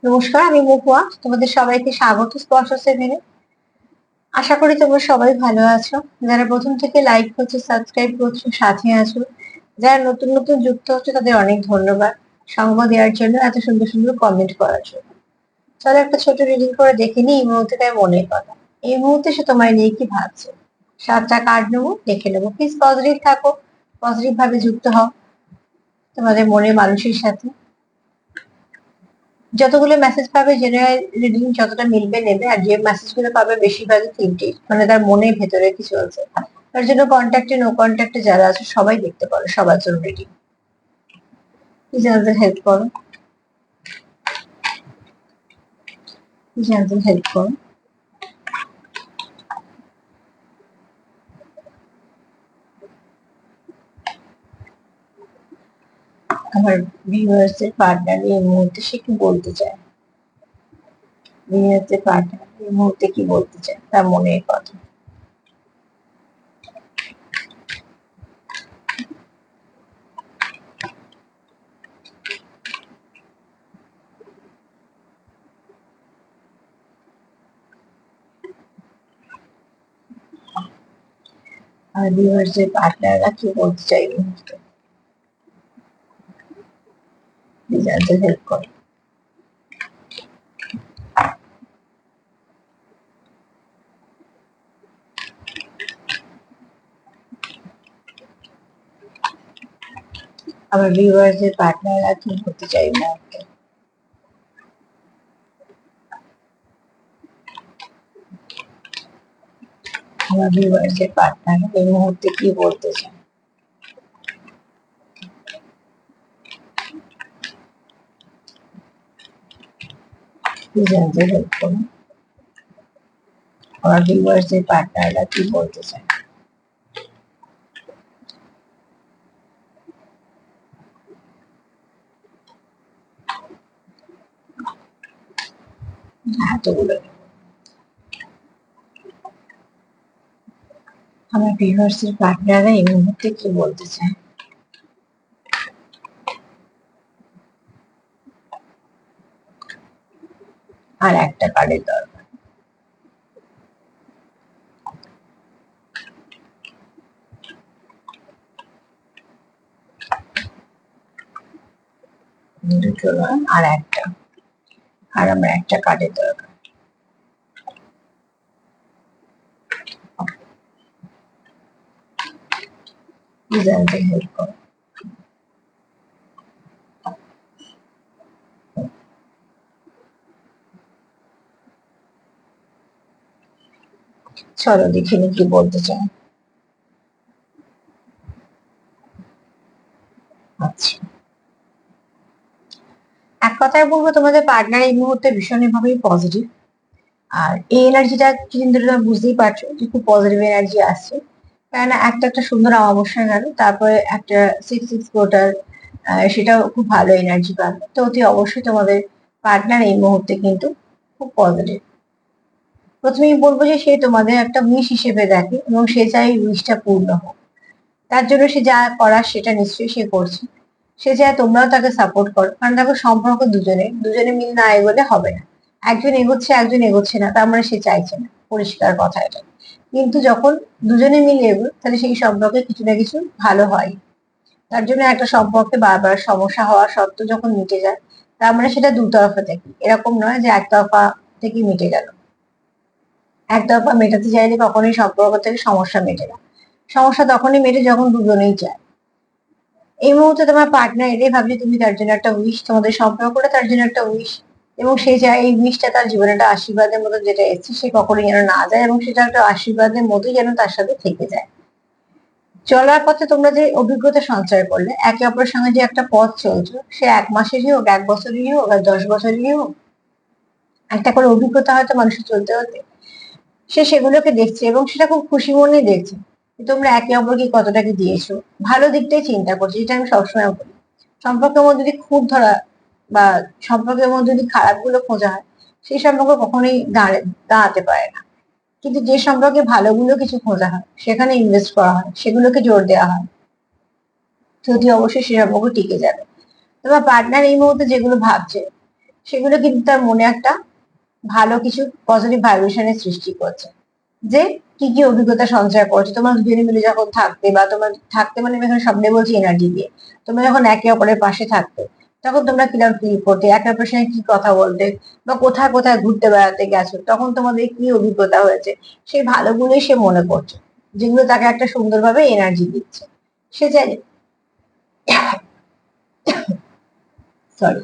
নমস্কার, আমি মহুয়া। তোমাদের সবাইকে স্বাগত স্পর্শ সেভেনে। আশা করি তোমরা সবাই ভালো আছো। যারা প্রথম থেকে লাইক করছো, সাবস্ক্রাইব করছো, সাথে আছো, যারা নতুন নতুন যুক্ত হচ্ছে তাদের অনেক ধন্যবাদ সঙ্গ দেওয়ার জন্য, এত সুন্দর সুন্দর কমেন্ট করার জন্য। চলো একটা ছোট রিডিং করে দেখে নিই এই মুহূর্তে তার মনের কথা। এই মুহূর্তে সে তোমায় নিয়ে কি ভাবছে। 7টা কার্ড নেবো, দেখে নেবো। প্লিজ পজিটিভ থাকো, পজিটিভ ভাবে যুক্ত হও তোমাদের মনের মানুষের সাথে। যতগুলো মেসেজ পাবে জেনারেল রিডিং যতটা মিলবে নেবে, আর যে মেসেজ গুলো পাবে বেশিরভাগই তিনটি, মানে তার মনের ভেতরে কি চলছে। তার জন্য কন্ট্যাক্টে নো কন্ট্যাক্টে যারা আছে সবাই দেখতে পারো, সবার জন্য রিডিং। জানতে হেল্প করো, জানতে হেল্প করো। আমার ভিউয়ার্স এর পার্টনার এই মুহূর্তে সে কি বলতে চায়, ভিউয়ার্স এর পার্টনার এই মুহূর্তে কি বলতে চায়, তার মনের কথা। আর ভিউয়ার্স এর পার্টনাররা কি বলতে চায় এই মুহূর্তে, জানতে হেল্প করো। আমার ভিউয়ার্স এর পার্টনাররা কি বলতে চায় এই মুহূর্তে। আমার ভিউয়ার্স এর পার্টনার এই মুহূর্তে কি বলতে চায়, জানতে হেল্প করুন। আমার ভিউয়ার্স এর পার্টনাররা কি বলতে চায়। এতগুলো আমার ভিউয়ার্স এর পার্টনাররা এই মুহূর্তে কি বলতে চায়। আর একটা কার্ডের দরকার। দুটো নয়, আর একটা। আর আমার একটা কার্ডের দরকার। জানতে হেল্প করো। চলো দেখিনি কি বলতে চায়। আচ্ছা, এক কথায় বলবো তোমাদের পার্টনার এই মুহূর্তে ভীষণভাবেই পজিটিভ। আর এই এনার্জিটা কিন্তু তোমরা বুঝতেই পারছো যে খুব পজিটিভ এনার্জি আসছে। কেননা একটা একটা সুন্দর অমাবস্যা গেল, তারপরে একটা 6 কোয়ার্টার, সেটাও খুব ভালো এনার্জি পাবে। তো অতি অবশ্যই তোমাদের পার্টনার এই মুহূর্তে কিন্তু খুব পজিটিভ। প্রথমেই বলবো যে সে তোমাদের একটা উইশ হিসেবে দেখে এবং সে চায় এই উইশটা পূর্ণ হোক। তার জন্য সে যা করার সেটা নিশ্চয়ই সে করছে। সে চায় তোমরাও তাকে সাপোর্ট করো, কারণ দেখো সম্পর্ক দুজনে দুজনে মিল না এগোলে হবে না। একজন এগোচ্ছে একজন এগোচ্ছে না, তার মানে সে চাইছে না, পরিষ্কার কথা এটা। কিন্তু যখন দুজনে মিলে এগোয় তাহলে সেই সম্পর্কে কিছু না কিছু ভালো হয়। তার জন্য একটা সম্পর্কে বারবার সমস্যা হওয়া সত্ত্বেও যখন মিটে যায়, তার মানে সেটা দুতরফা থেকে, এরকম নয় যে একতরফা থেকে মিটে গেল। একতরফা মেটাতে চাইলে কখনোই সম্পর্ক থেকে সমস্যা মেটে না। সমস্যা তখনই মেটে যখন দুজনেই চায়। এই মুহূর্তে তোমার পার্টনার এটাই ভাবছে তুমি তার জন্য একটা উইশ, তোমাদের সম্পর্কটা তার জন্য একটা উইশ। এবং সে চায় এই উইশটা তার জীবনে একটা আশীর্বাদের মতো যেটা এসেছে সে কখনোই যেন না যায়, এবং সেটা একটা আশীর্বাদের মতোই যেন তার সাথে থেকে যায়। চলার পথে তোমরা যে অভিজ্ঞতা সঞ্চয় করলে, একে অপরের সঙ্গে যে একটা পথ চলছো, সে 1 মাসেরই হোক, 1 বছরেরই হোক, আর 10 বছরেরই হোক, একটা করে অভিজ্ঞতা হয়তো মানুষের চলতে হতে সে সেগুলোকে দেখছে এবং সেটা খুব খুশি মনে দেখছে যে তোমরা একে অপরকে কতটা কি দিয়েছো। ভালো দিকটাই চিন্তা করছে, যেটা আমি সবসময় বলি। সম্পর্কের মধ্যে যদি খুঁত ধরা বা সম্পর্কের মধ্যে যদি খারাপ গুলো খোঁজা হয়, সেই সম্পর্ক কখনোই দাঁড়াতে পারে না। কিন্তু যে সম্পর্কে ভালোগুলো কিছু খোঁজা হয়, সেখানে ইনভেস্ট করা হয়, সেগুলোকে জোর দেওয়া হয়, যদি অবশ্যই সে সম্পর্ক টিকে যাবে। তোমার পার্টনার এই মুহূর্তে যেগুলো ভাবছে, সেগুলো কিন্তু তার মনে একটা ভালো কিছু পজিটিভ ভাইব্রেশনের সৃষ্টি করছে। যে কি কি অভিজ্ঞতা সঞ্চয় করছে তোমার দুজনে মিলে যখন থাকতে, বা তোমার থাকতে মানে আমি এখানে স্বপ্নে বলছি এনার্জি দিয়ে, তোমরা যখন একে অপরের পাশে থাকতে, তখন তোমরা কিরকম ফিল করতে, একে অপরের সঙ্গে কি কথা বলতে, বা কোথায় কোথায় ঘুরতে বেড়াতে গেছো, তখন তোমাদের কি অভিজ্ঞতা হয়েছে, সেই ভালোগুলোই সে মনে করছে, যেগুলো তাকে একটা সুন্দরভাবে এনার্জি দিচ্ছে। সে চাই, সরি,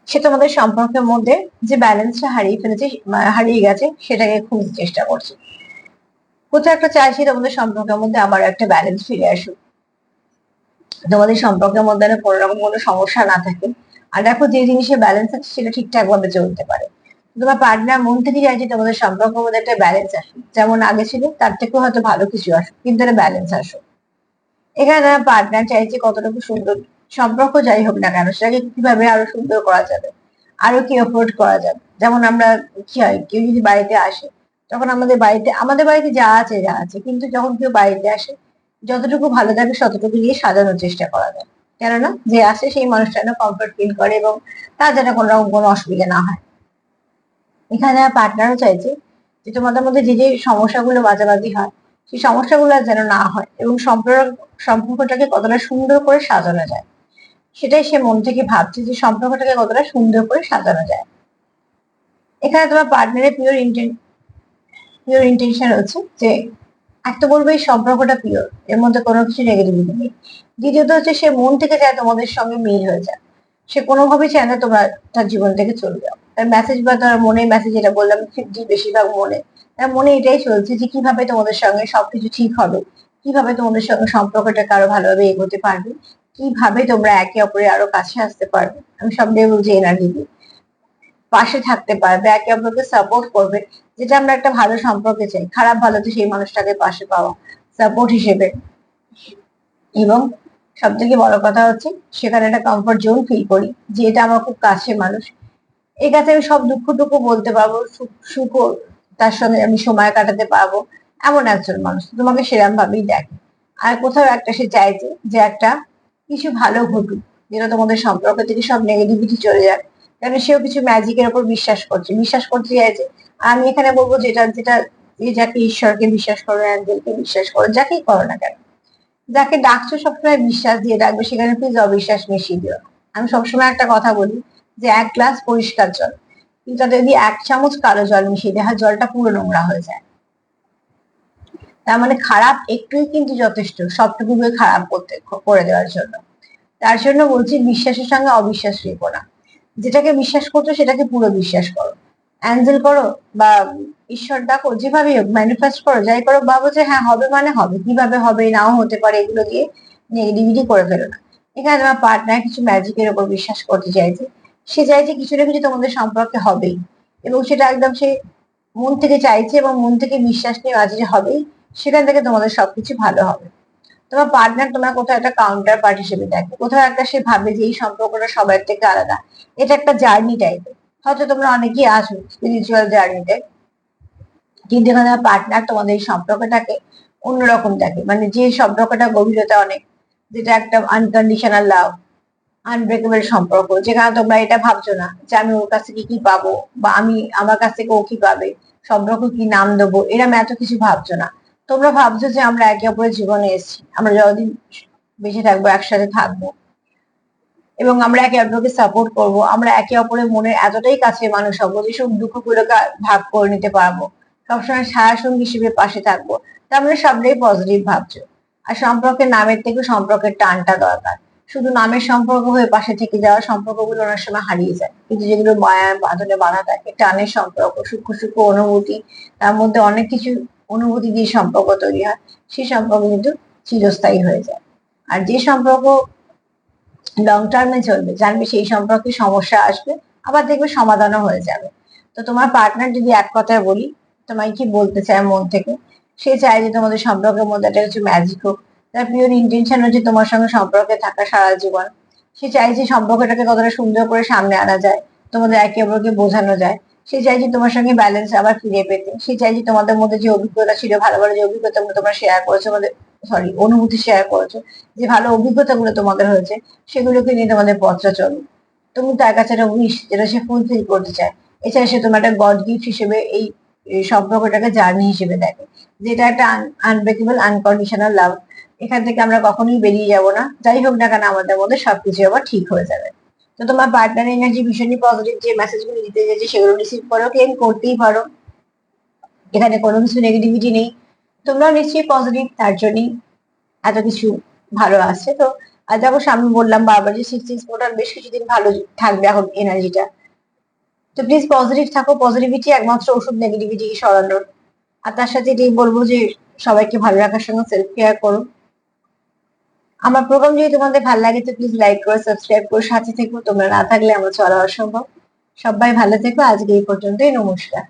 সে তোমাদের সম্পর্কের মধ্যে যে ব্যালেন্সটা হারিয়ে ফেলেছে, হারিয়ে গেছে, সেটাকে খুঁজতে চেষ্টা করছে। কোথাও একটা চাইছি তোমাদের সম্পর্কের মধ্যে আবার একটা ব্যালেন্স ফিরে আসুক, তোমাদের সম্পর্কের মধ্যে কোনো রকম কোনো সমস্যা না থাকে। আর দেখো, যে জিনিসে ব্যালেন্স আছে সেটা ঠিকঠাক ভাবে চলতে পারে। তোমার পার্টনার মন থেকে চাইছে তোমাদের সম্পর্কের মধ্যে একটা ব্যালেন্স আসুক, যেমন আগে ছিল তার থেকেও হয়তো ভালো কিছু আসুক, কিন্তু একটা ব্যালেন্স আসুক। এখানে তোমার পার্টনার চাইছে কতটুকু সুন্দর সম্পর্ক যাই হোক না কেন, সেটাকে কিভাবে আরো সুন্দর করা যাবে, আরো কি এফোর্ট করা যাবে। যেমন আমরা, কি হয়, কেউ যদি বাড়িতে আসে, তখন আমাদের বাড়িতে যা আছে যা আছে, কিন্তু যখন কেউ বাড়িতে আসে, যতটুকু ভালো থাকে ততটুকু দিয়ে সাজানোর চেষ্টা করা যায়। কেননা যে আসে সেই মানুষটা যেন কমফর্ট ফিল করে, এবং তার যেন কোনো রকম কোনো অসুবিধা না হয়। এখানে পার্টনারও চাইছে যে তোমাদের মধ্যে যে যে সমস্যাগুলো মাঝামাঝি হয়, সেই সমস্যাগুলো আর যেন না হয়, এবং সম্পর্কটাকে কতটা সুন্দর করে সাজানো যায়, সেটাই সে মন থেকে ভাবছে, যে সম্পর্কটাকে কতটা সুন্দর করে সাজানো যায়। এখানে তোমার পার্টনারের পিওর ইন্টেনশন হচ্ছে যে, একটা বলবো এই সম্পর্কটা পিওর, এর মধ্যে কোনো কিছু নেগেটিভিটি নেই। দ্বিতীয়ত হচ্ছে সে মন থেকে চায় তোমাদের সঙ্গে মিল হয়ে যায়, সে কোনোভাবেই চায় না তোমরা তার জীবন থেকে চলে যাও। তার মেসেজ বা তার মনের মেসেজ, যেটা বললাম 50 বেশিরভাগ মনে, তার মনে এটাই চলছে যে কিভাবে তোমাদের সঙ্গে সবকিছু ঠিক হবে, কিভাবে তোমাদের সঙ্গে সম্পর্কটাকে আরো ভালোভাবে এগোতে পারবে, কিভাবে তোমরা একে অপরের আরো কাছে আসতে পারবে। আমি সবটাই বলছি এনার্জি দিয়ে পাশে থাকতে পারবে, একে অপরকে সাপোর্ট করবে, যেটা আমরা একটা ভালো সম্পর্কে চাই। খারাপ ভালো তো সেই মানুষটাকে পাশে পাওয়া সাপোর্ট হিসেবে। এবং সব থেকে বড় কথা হচ্ছে, সেখানে একটা কমফর্ট জোন ফিল করি, যে এটা আমার খুব কাছের মানুষ, এর কাছে আমি সব দুঃখটুকু বলতে পারবো, সুখ তার সঙ্গে আমি সময় কাটাতে পারবো। এমন একজন মানুষ তোমাকে সেরকম ভাবেই দেখে। আর কোথাও একটা সে চাইছে যে একটা কিছু ভালো ঘটুক, যেটা তোমাদের সম্পর্ক থেকে সব নেগেটিভিটি চলে যাক। কারণ সেও কিছু ম্যাজিকের উপর বিশ্বাস করতে চাইছে। আর আমি এখানে বলবো, যেটা যেটা যে যাকে ঈশ্বরকে বিশ্বাস করো, অ্যাঞ্জেলকে বিশ্বাস করো, যাকেই করো না কেন, যাকে ডাকছো সবসময় বিশ্বাস দিয়ে ডাকবে, সেখানে প্লিজ অবিশ্বাস মিশিয়ে দিও না। আমি সবসময় একটা কথা বলি, যে এক গ্লাস পরিষ্কার জল, কিন্তু তাতে যদি 1 চামচ কালো জল মিশিয়ে দেওয়া হয়, জলটা পুরো নোংরা হয়ে যায়। তার মানে খারাপ একটুই কিন্তু যথেষ্ট সবটুকুকে খারাপ করে দেওয়ার জন্য। তার জন্য বলছি, বিশ্বাসের সঙ্গে অবিশ্বাস রেখো না। যেটাকে বিশ্বাস করছো সেটাকে পুরো বিশ্বাস করো। অ্যাঞ্জেল করো বা ঈশ্বর ডাকো, যেভাবে হোক ম্যানিফেস্ট করো, যাই করো, ভাবো যে হ্যাঁ হবে মানে হবে, কিভাবে হবে নাও হতে পারে, এগুলো দিয়ে নেগেটিভিটি করে ফেলো না। এখানে তোমার পার্টনার কিছু ম্যাজিকের উপর বিশ্বাস করতে চাইছে, সে চাইছে কিছু না কিছু তোমাদের সম্পর্কে হবেই, এবং সেটা একদম সে মন থেকে চাইছে, এবং মন থেকে বিশ্বাস নিয়ে আছে যে হবেই, সেখান থেকে তোমাদের সবকিছু ভালো হবে। তোমার পার্টনার তোমার কোথাও একটা কাউন্টার পার্ট হিসেবে দেখে, কোথাও একটা সে ভাবে যে এই সম্পর্কটা সবার থেকে আলাদা, এটা একটা জার্নি টাইপের। হয়তো তোমরা অনেকেই আছো স্পিরিচুয়াল জার্নিতে, কিন্তু এখানে পার্টনার তোমাদের এই সম্পর্কটাকে অন্যরকম দেখে, মানে যে সম্পর্কটা গভীরতা অনেক, যেটা একটা আনকন্ডিশনাল লাভ, আনব্রেকেবল সম্পর্ক, যেখানে তোমরা এটা ভাবছো না যে আমি ওর কাছ থেকে কি পাবো, বা আমি আমার কাছ থেকে ও কি পাবে, সম্পর্ক কি নাম দেবো, এরম এত কিছু ভাবছো না। তোমরা ভাবছো যে আমরা একে অপরের জীবনে এসেছি, আমরা যতদিন বেঁচে থাকবো একসাথে থাকবো, এবং আমরা একে অপরকে সাপোর্ট করব, আমরা একে অপরের মনের এতটাই কাছে মানুষ হবো যে সুখ দুঃখ গুলোকে ভাগ করে নিতে পারবো, সবসময় ছায়া সঙ্গী হিসেবে পাশে থাকবো। তার মানে সবটাই পজিটিভ ভাবছো। আর সম্পর্কের নামের থেকে সম্পর্কের টানটা দরকার। শুধু নামের সম্পর্ক হয়ে পাশে থেকে যাওয়া সম্পর্কগুলো অনেক সময় হারিয়ে যায়, কিন্তু যেগুলো মায়া বাঁধনে বাঁধা থাকে, টানের সম্পর্ক, সূক্ষ্ম সূক্ষ্ম অনুভূতি, তার মধ্যে অনেক কিছু অনুভূতি দিয়ে সম্পর্ক তৈরি হয়, সেই সম্পর্ক কিন্তু চিরস্থায়ী হয়ে যায়। আর যে সম্পর্ক লং টার্মে চলবে, জানবে সেই সম্পর্কে সমস্যা আসবে, আবার দেখবে সমাধানও হয়ে যাবে। তো তোমার পার্টনার যদি এক কথায় বলি, তোমায় কি বলতে চায় মন থেকে, সে চায় যে তোমাদের সম্পর্কের মধ্যে একটা কিছু ম্যাজিক হোক। তার পিওর ইন্টেনশন হচ্ছে তোমার সঙ্গে সম্পর্কে থাকা সারা জীবন। সে চাইছে সম্পর্কটাকে কতটা সুন্দর করে সামনে আনা যায়, তোমাদের একে অপরকে বোঝানো যায়। সে চাইছে তোমার সঙ্গে ব্যালেন্স আবার ফিরে পেতে, সে চাইছে তোমাদের মধ্যে যে অভিজ্ঞতা ছিল, ভালো ভালো যে অভিজ্ঞতা তোমরা শেয়ার করেছো, অনুভূতি শেয়ার করেছো, যে ভালো অভিজ্ঞতাগুলো তোমাদের হয়েছে, সেগুলোকে নিয়ে তোমাদের পথটা চলো। তুমি তার কাছে একটা উইশ যেটা সে ফুলফিল করতে চায়। এছাড়া সে তোমার একটা গড গিফট হিসেবে এই সম্পর্কটাকে জার্নি হিসেবে দেখে, যেটা একটা আনব্রেকেবল আনকন্ডিশনাল লাভ। এখান থেকে আমরা কখনোই বেরিয়ে যাব না, যাই হোক না কেন আমাদের মধ্যে সবকিছু আবার ঠিক হয়ে যাবে। তো তোমার পার্টনার এনার্জি ভীষণই পজিটিভ, যে মেসেজগুলো দিতে চাইছে সেগুলো রিসিভ করো, ক্লেম করতেই পারো, এখানে কোনো কিছু নেগেটিভিটি নেই। তোমরাও নিশ্চয়ই পজিটিভ, তার জন্যই এত কিছু ভালো আসছে। তো আর যখন আমি বললাম বারবার যে 16 পোর্টাল বেশ কিছুদিন ভালো থাকবে এখন এনার্জিটা। তো প্লিজ পজিটিভ থাকো, পজিটিভিটি একমাত্র ওষুধ নেগেটিভিটি সরানোর। আর তার সাথে এটাই বলবো যে সবাইকে ভালো রাখার সঙ্গে সেলফ কেয়ার করো। আমার প্রোগ্রাম যদি তোমাদের ভালো লাগে তো প্লিজ লাইক করো, সাবস্ক্রাইব করো, সাথে থেকো। তোমরা না থাকলে আমার চলা অসম্ভব। সবাই ভালো থেকো, আজকে এই পর্যন্তই, নমস্কার।